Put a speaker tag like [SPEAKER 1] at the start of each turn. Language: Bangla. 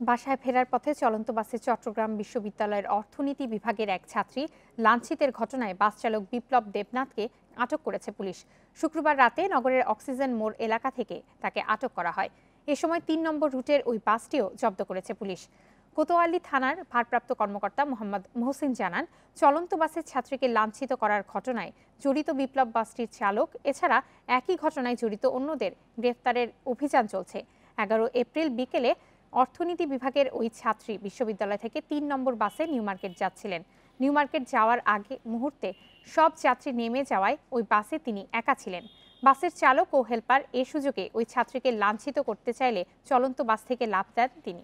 [SPEAKER 1] বাসায় ফেরার পথে চলন্ত বাসে চট্টগ্রাম বিশ্ববিদ্যালয়ের অর্থনীতি বিভাগের এক ছাত্রী লাঞ্ছিতের ঘটনায় বাস চালক বিপ্লব দেবনাথকে আটক করেছে পুলিশ। শুক্রবার রাতে নগরের অক্সিজেন মোড় এলাকা থেকে তাকে আটক করা হয়। এ সময় ৩ নম্বর রুটের ওই বাসটিও জব্দ করেছে পুলিশ। কোতোয়ালি থানার ভারপ্রাপ্ত কর্মকর্তা মোহাম্মদ মহসিন জানান, চলন্ত বাসের ছাত্রীকে লাঞ্ছিত করার ঘটনায় জড়িত বিপ্লব বাসটির চালক এছাড়া একই ঘটনায় জড়িত অন্যদের গ্রেফতারের অভিযান চলছে। ১১ এপ্রিল বিকেলে অর্থনীতি বিভাগের ওই ছাত্রী বিশ্ববিদ্যালয় থেকে ৩ নম্বর বাসে নিউ মার্কেট যাচ্ছিলেন। নিউ মার্কেট যাওয়ার আগে মুহূর্তে সব যাত্রী নেমে যাওয়ায় ওই বাসে তিনি একা ছিলেন। বাসের চালক ও হেলপার এ সুযোগে ওই ছাত্রীকে লাঞ্ছিত করতে চাইলে চলন্ত বাস থেকে লাফ দেন তিনি।